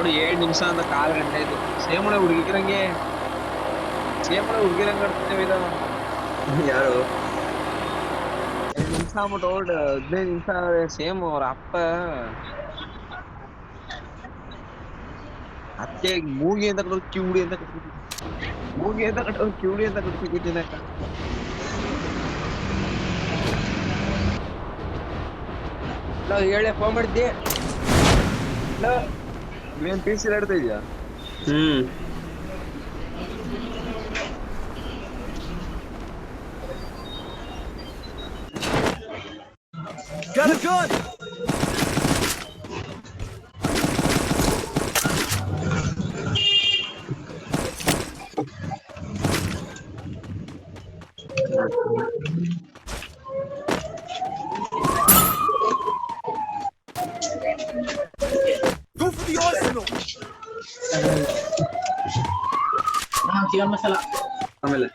ನೋಡಿ 7 ನಿಮಿಷ ಅಂತ 1/4 ಗಂಟೆ ಆಯ್ತು. ಸೇಮಳೆ ಹುಡುಗಿರಂಗೆ ಆಡ್ತಿದ್ದೇವೆ ಇದು. ಯಾರು 7 ನಿಮಿಷ ಆಗ್ಬಿಟ್ಟು 15 ನಿಮಿಷ ಸೇಮ್ ಅವ್ರ ಅಪ್ಪ ಅತ್ತೆ ಮೂಗಿ ಅಂತ ಕಟ್ಟೋದು ಕಿವುಡಿ ಅಂತ ಕಟ್ಬಿಟ್ಟು ಮೂಗಿ ಅಂತ ಕಟ್ಟೋದು ಕಿವುಡಿ ಅಂತ ಕಟ್ಬಿಟ್ಟಿನಕ್ಕ. ಹೇಳೆ ಫೋನ್ ಮಾಡಿದ್ದೆ. ನೀನ್ PC ಆಡ್ತಾ ಇದೀಯಾ? Got a gun! Go for the arsenal! chicken masala. ಆಮೇಲೆ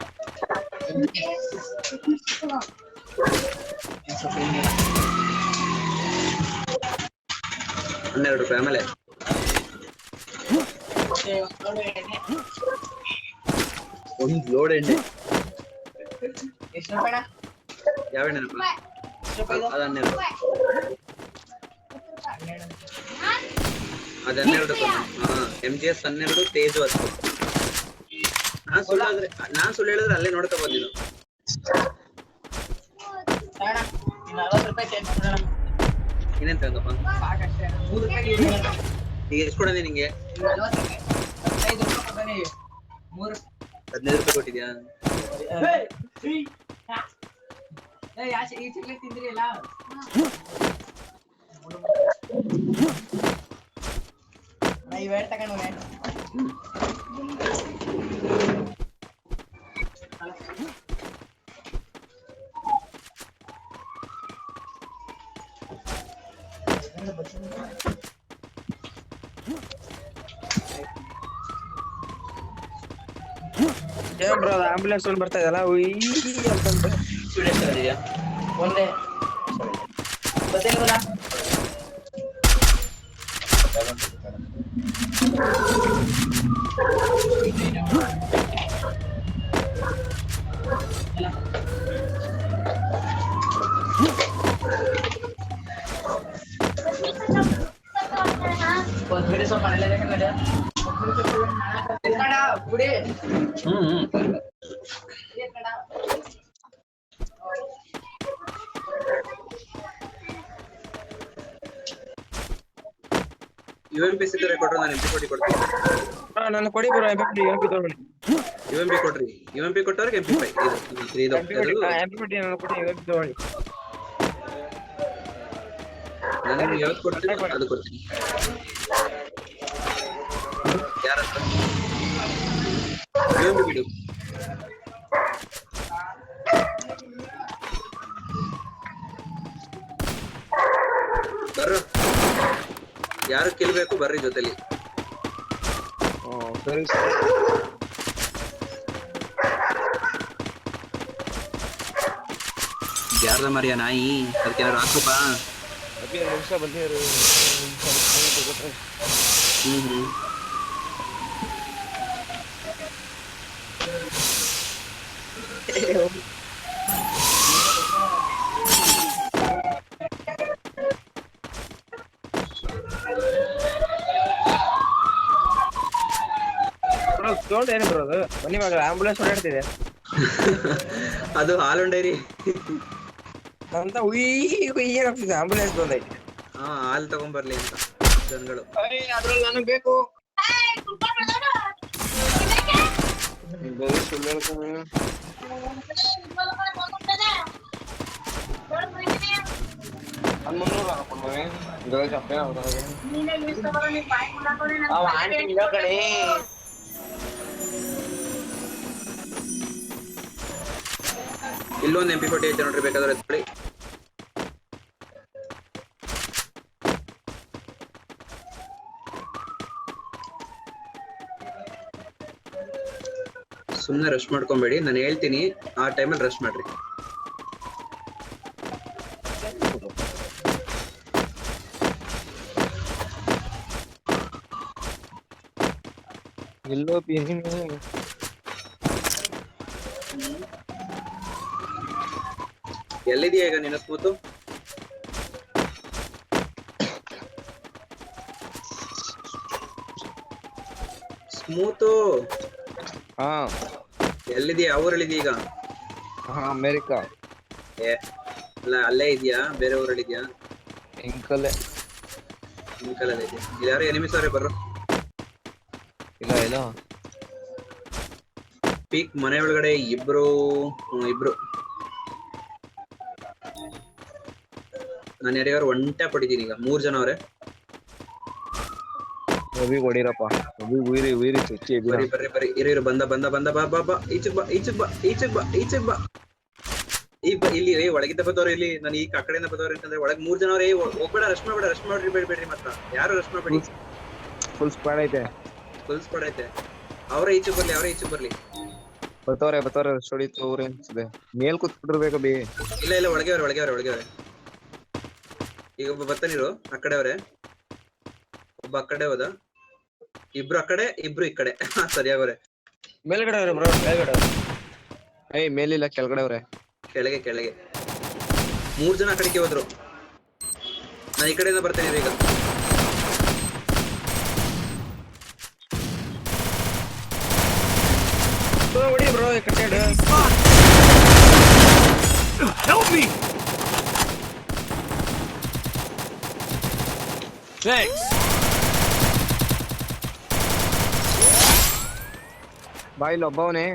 ₹12 ಆಮೇಲೆ ಒಂದು ಲೋಡ್ ಎಣ್ಣೆ. ಎಷ್ಟು ರೂಪಾಯಿ? ಯಾವ ಎಣ್ಣೆನಪ್ಪ? ಅದು 12. ಅದು 12 MGS 12 ತೇಜು 10. ನಾನ್ ಸುಳ್ಳು ಹೇಳಿದ್ರೆ ಅಲ್ಲೇ ನೋಡ್ಕೋಬಹುದು ನೀನು. ಇನ್ನೇನ್ ತಗೊಂಡಪ್ಪ? ಈಗ ಎಷ್ಟು ಕೊಡೋದೇ ನಿಂಗೆ? 15 ರೂಪಾಯಿ ಕೊಟ್ಟಿದ್ಯಾ? ಈ ಚಾಕ್ಲೇಟ್ ತಿಂದ್ರಿಲ್ಲ? ಇವೆರಡು ತಗೊಂಡು ಏನ್ ಬ್ರೋ ಆಂಬುಲೆನ್ಸ್ ಒಂದು ಬರ್ತಾ ಇದಲ್ಲ ಅಂತಂದ್ರೆ ಒಂದೇ ಗೊತ್ತಿಲ್ವಲ್ಲ? UMP ಸಿಕ್ಕರೆ ಕೊಟ್ರೆ ನಾನು MP ಕೊಡ್ತೀನಿ. ನಾನು ಕೊಡಿ ಬ್ರೋ MP ತಗೊಳ್ಳಿ. UMP ಕೊಟ್ರಿ. UMP ಕೊಟ್ಟವ್ರಿಗೆ MP5 ಇದು MP ನಾನು ಕೊಡಿ UMP ತಗೊಳ್ಳಿ. ನಾನು ಯಾವ್ದು ಕೊಡ್ತೀನಿ ಅದು ಕೊಡ್ತೀನಿ. ಯಾರತ್ರ UMP ಬಿಡು. ಬರ್ರು ಯಾರು ಗೆಲ್ಬೇಕು ಬರ್ರಿ ಜೊತೆಲಿ. ಸರಿ ಯಾರ್ದ ಮರಿಯ ನಾಯಿ ಅದಕ್ಕೆ ಏನಾರು ಹಾಕಪ್ಪ. ನಿಮಿಷ ಬಂದಿರು. ಸೌಂಡ್ ಏನು ಬರೋದು? ಬನ್ನಿ ಮಗ ಆಂಬುಲೆನ್ಸ್ ಓಡಾಡ್ತಿದೆ. ಅದು ಹಾಲೊಂಡ್ ಡೈರಿ ಅಂತ ಏನಾಗ್ತಿದೆ ಆಂಬುಲೆನ್ಸ್ ಬಂದೈತೆ. ಹಾಲು ತಗೊಂಡ್ಬರ್ಲಿ ಅಂತ ಜನಗಳು. ಅದ್ರಲ್ಲಿ ನನಗ್ ಬೇಕು. ಇಲ್ಲೊಂದು MP40 ಐತೆ ನೋಡ್ರಿ, ಬೇಕಾದ್ರೆ ಎತ್ಕೊಳ್ಳಿ. ಸುಮ್ಮನೆ ರಶ್ ಮಾಡ್ಕೊಂಬೇಡಿ, ನಾನು ಹೇಳ್ತೀನಿ ಆ ಟೈಮಲ್ಲಿ ರಶ್ ಮಾಡ್ರಿ. ಎಲ್ಲೋ ಬಿನಿ ಎಲ್ಲಿದೆಯಾ ಈಗ ನಿನ್ನ ಸ್ಮೂತು? ಸ್ಮೂತು ಹಾ ಎಲ್ಲಿದೆಯಾ? ಯಾವ ಊರಲ್ಲಿದೆಯಾ ಈಗ? ಹಾ ಅಮೇರಿಕಾ ಏ ಅಲ್ಲ ಅಲ್ಲೇ ಇದೆಯಾ? ಬೇರೆ ಊರಲ್ಲಿದ್ಯಾ? ಇಂಕಲ್ಲೇ ನಿಮ್ ಕಾಲಲ್ಲಿ ಇದೆಯಾ? ಯಾರು ಎನಿಮಿಸ್ ಅವರೇ ಬರ್ರು. ಇಲ್ಲ ಇಲ್ಲ ಪೀಕ್ ಮನೆ ಒಳಗಡೆ ಇಬ್ರು ಇಬ್ರು. ನಾನು ಯಾರ್ಯಾರು ಒನ್ ಟ್ಯಾಪ್ ಹೊಡಿತೀನಿ ಈಗ. 3 ಜನ ಅವ್ರೆ. ರವಿ ಹೊಡಿರಪ್ಪ. ರವಿ ಉಯಿರಿ ಉಯಿರಿ ಚುಚ್ಚಿ ಬರ್ರಿ ಬರ್ರಿ ಬರ್ರಿ. ಇರು ಬಂದ ಬಂದ ಬಂದ ಬಾ ಬಾ ಬಾ. ಈಚೆಗ್ ಬಾ ಈಚೆಗ್ ಬಾ ಈಚೆಗ್ ಬಾ ಈಚೆಗ್ ಬಾ. ಇಲ್ಲಿ ಒಳಗಿಂದ ಬಂದವ್ರು ಇಲ್ಲಿ. ನಾನು ಈ ಕಡೆಯಿಂದ ಬಂದವ್ರು ಅಂತಂದ್ರೆ ಒಳಗ್ 3 ಜನ ಅವ್ರೆ. ಹೋಗ್ಬೇಡ, ರಶ್ ಮಾಡ್ಬೇಡ, ರಶ್ ಮಾಡ್ರಿ ಬೇಡ್ರಿ ಮಾತ್ರ. ಯಾರು ರಶ್ ಮಾಡ್ಬೇಡಿ. ಫುಲ್ ಸ್ಕ್ವಾಡ್ ಐತೆ. ಫುಲ್ ಸ್ಪಾಡ್ ಐತೆ. ಅವರೇ ಈಚೆಗ್ ಬರ್ಲಿ, ಅವರೇ ಈಚೆಗ್ ಬರ್ಲಿ. ಬರ್ತಾವ್ರೆ ಹೊಡಿತು ಅವ್ರೆ ಅನ್ಸಿದೆ. ಮೇಲ್ ಕೂತ್ಬಿಟ್ಟಿರ್ಬೇಕು ಬಿ. ಇಲ್ಲ ಇಲ್ಲ ಒಳಗೆ ಅವ್ರೆ. ಈಗ ಒಬ್ಬ ಬರ್ತಾನಿರು. ಆ ಕಡೆ ಅವ್ರೆ. ಒಬ್ಬ ಆ ಕಡೆ ಹೋದ. ಇಬ್ರು ಆ ಕಡೆ, ಇಬ್ರು ಈ ಕಡೆ. ಸರಿಯಾಗವ್ರೆ. ಮೇಲ್ಗಡೆ ಅವ್ರೆ ಬ್ರೋ, ಕೆಳಗಡೆ. ಏಯ್ ಮೇಲಿಲ್ಲ, ಕೆಳಗಡೆ ಅವ್ರೆ. ಕೆಳಗೆ 3 ಜನ ಆ ಕಡೆಗೆ ಹೋದ್ರು. ನಾನು ಈ ಕಡೆಯಿಂದ ಬರ್ತೇನೆ ಈಗ. ಹೊಡಿ ಬ್ರೋ ಈ ಕಡೆ ಸೈಡ್. Help me! Thanks. ಬಾ ಇಲ್ಲಿ ಒಬ್ಬವನೇ.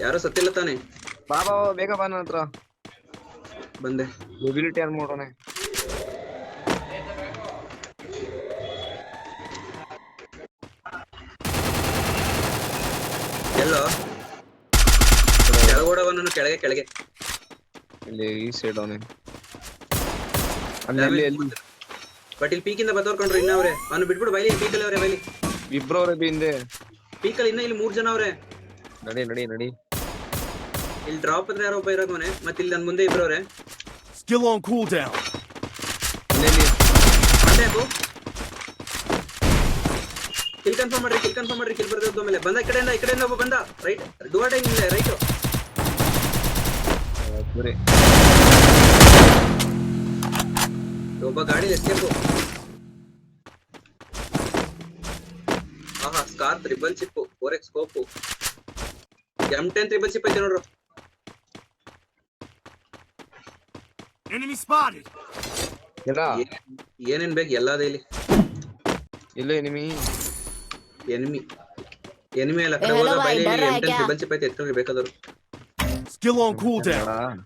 ಯಾರು ಸತ್ತಿಲ್ಲ ತಾನೆ? ಬಾ ಬೇಗ ಬಾ ನನ್ನ ಹತ್ರ. ಬಂದೆ. ಮೊಬಿಲಿಟಿ ಆನ್ ಮಾಡೋಣ. ಎಲ್ಲೋ ಕೆಳಗೋಡವನು ಕೆಳಗೆ ಇಲ್ಲಿ ಈ ಸೈಡ್ ಅವನೇ. ಅಲ್ಲಿ ಬಟ್ ಇಲ್ಲಿ ಪೀಕಿಂದ ಬದೋರ್ಕೊಂಡ್ರು ಇನ್ನವ್ರೆ. ಅವನು ಬಿಟ್ಬಿಡು ಬೈಲಿ. ಪೀಕಲ್ಲಿ ಅವ್ರೆ ಬೈಲಿ. ಇಬ್ರವ್ರೆ ಬಿ ಹಿಂದೆ. ಪೀಕಲ್ಲಿ ಇಲ್ಲಿ 3 ಜನ ಅವ್ರೆ. ನಡಿ ಇಲ್ಲಿ ಡ್ರಾಪ್ ಹತ್ರ ಯಾರೋ ಒಬ್ಬ ಇರೋವನೆ. ಮತ್ತೆ ಇಲ್ಲಿ ನನ್ ಮುಂದೆ ಇಬ್ರವ್ರೆ. Still on cooldown. Kill confirm ಮಾಡ್ರಿ. ಕಿಲ್ ಬರ್ದು ಮೇಲೆ ಬಂದ. ಈ ಕಡೆಯಿಂದ ಒಬ್ಬ ಬಂದ. ರೈಟ್ ಡುವರ್ ಟೈಮ್ ಇಲ್ಲ. ರೈಟ್ ಒಬ್ಬ ಗಾಡಿ ಎಸ್ಕೇಪು. ಆಹಾ scar triple chip 4x scope. M10 triple chip ಐತೆ ನೋಡ್ರು. Enemy spotted. ಏನೇನ್ ಬೇಕು ಎಲ್ಲಾದ ಇಲ್ಲಿ. ಇಲ್ಲ ಎನಿಮಿ ಎಲ್ಲ ಕಡೆ ಹೋದ. ಬೈಲಿ M10 ಟ್ರಿಬಲ್ ಚಿಪ್ ಐತೆ. ಎತ್ಕೊಂಡ್ರೆ ಬೇಕಾದ್ರು. Still on cooldown.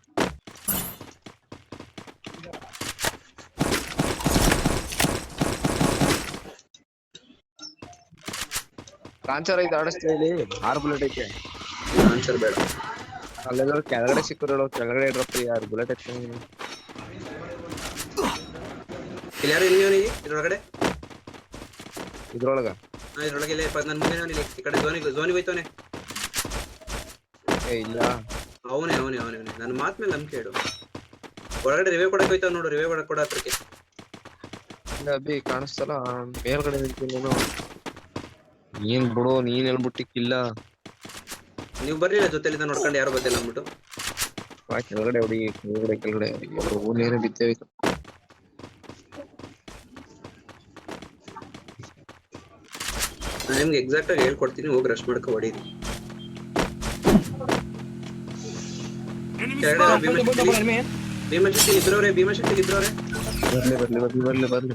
ಕಾಂಚರ್ ಐತೆ ಆಡಿಸ್ತೀವಿ. 6 ಬುಲೆಟ್ ಐತೆ. ಆನ್ಸರ್ ಬೇಡ. ಅಲ್ಲೆಲ್ಲ ಕೆಳಗಡೆ ಸಿಕ್ಕರು. ಕೆಳಗಡೆ ಇಡ್ರಪ್ಪ. 6 ಬುಲೆಟ್ ಐತೆ. ಇಲ್ಲಿ ಯಾರು ಇಲ್ಲಿ ಇದ್ರೊಳಗಡೆ ಇದ್ರೊಳಗ ಇದ್ರೊಳಗೆ ಇಲ್ಲ. ನನ್ನ ಮುಂದೆ ಈ ಕಡೆ ಝೋನಿಗೆ ಹೋಯ್ತವನೆ. ಇಲ್ಲ ಅವನೇ ನನ್ನ ಮಾತ್ ಮೇಲೆ ನಂಬಿಕೆ ಇಡು. ಹೊರಗಡೆ ರಿವೇ ಕೊಡಕ್ ಹೋಯ್ತಾವ ನೋಡು. ರಿವೇ ಕೊಡಕ್ ಕೊಡ ಹತ್ರಕ್ಕೆ ಅಭಿ ಕಾಣಿಸ್ತಲ್ಲ. ಮೇಲ್ಗಡೆ ನಿಂತೀನಿ ನಾನು. ನೀನ್ ಬಿಡು, ನೀನ್ ಹೇಳ್ಬಿಟ್ಟಿಕ್ಕಿಲ್ಲ. ನೀವು ಬರ್ಲಿಲ್ಲ ಜೊತೆಲಿಂದ ನೋಡ್ಕೊಂಡು ಯಾರು ಬರ್ತಿಲ್ಲ ಅಂದ್ಬಿಟ್ಟು. ಕೆಳಗಡೆ ಹೊಡಿ. ಕೆಳಗಡೆ ಊನೇನೆ ಬಿದ್ದೇವೆ. ನಾನು ನಿಮ್ಗೆ ಎಕ್ಸಾಕ್ಟ್ ಆಗಿ ಹೇಳ್ಕೊಡ್ತೀನಿ. ಹೋಗಿ ರಶ್ ಮಾಡ್ಕೊ ಹೊಡೀರಿ. ಭೀಮಶಕ್ತಿ ಇದ್ರವ್ರೆ. ಬರ್ಲಿ.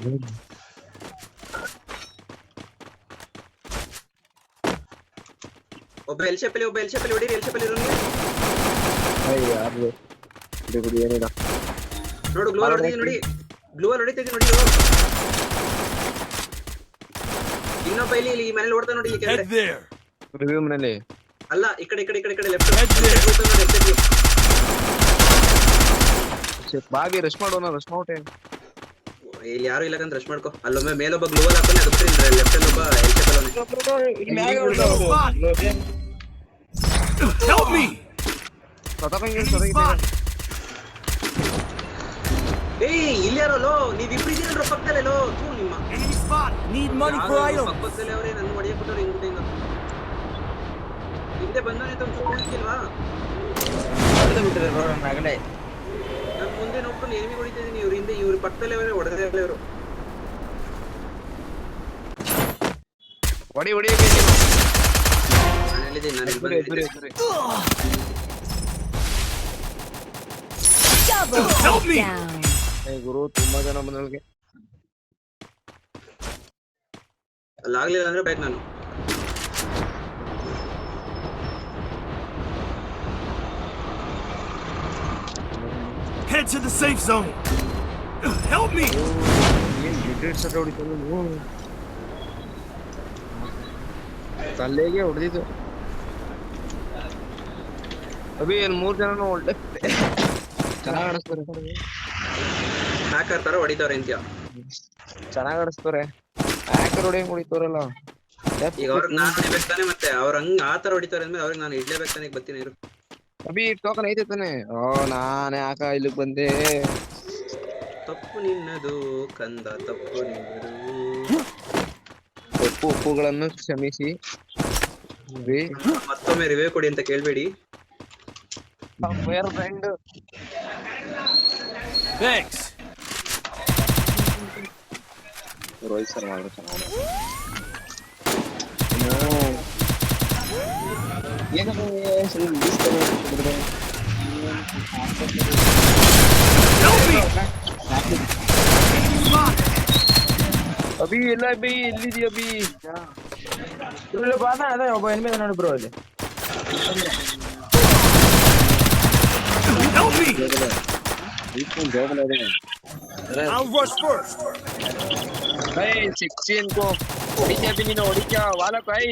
ಒಬ್ಬ ಎಲ್ ಶೇಪಲ್ಲಿ ಹೊಡೀರಿ. ಎಲ್ ಶೇಪಲ್ಲಿ ಇರೋನಿಗೆ ಏನಿಲ್ಲ ನೋಡು. ಗ್ಲೂ ಹೊಡಿತೀನಿ ನೋಡಿ. ಇನ್ನೊಬ್ಬ ಇಲ್ಲಿ ಈ ಮನೇಲಿ ಓಡ್ತಾ ನೋಡಿ. Head there. ರಿವ್ಯೂ ಮನೇಲಿ ಅಲ್ಲ ಈ ಕಡೆ ಲೆಫ್ಟ್. ಬಾಗಿ ರಶ್ ಮಾಡೋಣ. ರಶ್ ಮಾಡ್ಬಿಟ್ಟೆ. ಇಲ್ಲಿ ಯಾರು ಇಲ್ಲ ರಶ್ ಮಾಡ್ಕೊ. ಅಲ್ಲೊಮ್ಮೆ ಮೇಲೊಬ್ಬ ಗ್ಲೂವಲ್ ಹಾಕೊಂಡು ಅದು ಬಿಟ್ರೆ ಲೆಫ್ಟ್ ಅಲ್ಲಿ ಒಬ್ಬ ಎಲ್ ಶೇಪಲ್ಲಿ. Help me. ಇಲ್ಲಿ ಯಾರೋ ನೀವಿಬ್ರು ಇದೀರಲ್ರ ಪಕ್ಕದಲ್ಲೋ. ನಿಮ್ಮ Enemy spotted. Need money for item. ಪಕ್ಕದಲ್ಲಿ ಅವರೇ ನನ್ನ ಹೊಡೆಯಕ್ಕೆ ಬಿಟ್ಟವ್ರು. ಹಿಂಗ್ ಹಿಂದೆ ಬಂದವನೇ ಅಂತ ಒಂದು ಕೂಗಿಲ್ವಾ? ಹೊಡೆದು ಬಿಟ್ಟಿದ್ದಾರೆ ಬ್ರೋ ನನ್ನ ಆಗಲೇ. ನಾನು ಮುಂದೆ ನೋಡ್ಕೊಂಡು ಎನಿಮಿ ಹೊಡಿತಾ ಇದೀನಿ. ಇವ್ರ ಹಿಂದೆ ಇವ್ರ ಪಕ್ಕದಲ್ಲೇ ಅವರೇ ಹೊಡೆದೇ ಇಲ್ಲ ಇವರು. ಹೊಡಿ ಹೊಡಿ ನಾನು ಹೇಳಿದ್ದೀನಿ ನಾನು ಇಲ್ಲಿ ಬಂದಿದ್ದೆ. Double Help me! down. ಗುರು ತುಂಬಾ ಜನ ಬಂದವ್ರಿಗೆ. ಅಲ್ಲಾಗ್ಲಿಲ್ಲ ಅಂದ್ರೆ ಬೈಕ್ ನಾನು. Head to the safe zone. Help me! ಏನ್ ಡಿಟೇಟ್ ಸಟ್ ಹೊಡಿತಾನೆ ನೀವು? ತಲೆಗೆ ಹೊಡೆದಿದ್ದು. ಅಭಿ ಏನ್ 3 ಜನನು ಒಳ್ಳೆ ಚೆನ್ನಾಗಿ ಆಡಿಸ್ತಾರೆ. ಹ್ಯಾಕರ್ ತರ ಹೊಡಿತಾವ್ರೆ ಅಂತ್ಯ. ಚೆನ್ನಾಗಿ ಆಡಿಸ್ತಾರೆ. ಹ್ಯಾಕರ್ ಹೊಡೆಯಂಗ್ ಹೊಡಿತಾರಲ್ಲ. ಈಗ ಅವ್ರಿಗೆ ನಾನು ಹೊಡಿಬೇಕು ತಾನೆ, ಮತ್ತೆ ಅವ್ರ ಹಂಗ ಆ ತರ ಹೊಡಿತಾರೆ ಅಂದ್ಮೇಲೆ ಅವ್ರಿಗೆ ನಾನು ಇಡ್ಲೇಬೇಕು ತಾನೆ. ಈಗ ಬರ್ತೀನಿ ಇರು. ಅಭಿ ಟೋಕನ್ ಐತೆ ತಾನೆ? ಓ ನಾನೇ ಯಾಕ ಇಲ್ಲಿಗೆ ಬಂದೆ? ತಪ್ಪು ನಿನ್ನದು ಕಂದ, ತಪ್ಪು ನಿನ್ನದು. ತಪ್ಪು ಒಪ್ಪುಗಳನ್ನು ಕ್ಷಮಿಸಿ. ಮತ್ತೊಮ್ಮೆ ರಿವ್ಯೂ ಕೊಡಿ ಅಂತ ಕೇಳ್ಬೇಡಿ. Friend Thanks. ರೋಹಿತ್ ಸರ್ ಮಾಡಿದ್ರು ಚೆನ್ನಾಗಿ. Help me! ಅಭಿ ಎಲ್ಲ ಅಭಿ ಎಲ್ಲಿದೀಯ ಅಭಿ? ಅದೇ ಒಬ್ಬ ಎನಿಮಿ ನೋಡಿ ಬ್ರೋ ಅಲ್ಲಿ. Help me! I'll rush first. भाई 16 को ಹೊಡಿತ್ಯಾ ಅಭಿ ನೀನು? ಹೊಡಿತ್ಯಾ ವಾಲಕ್ ಭಾई?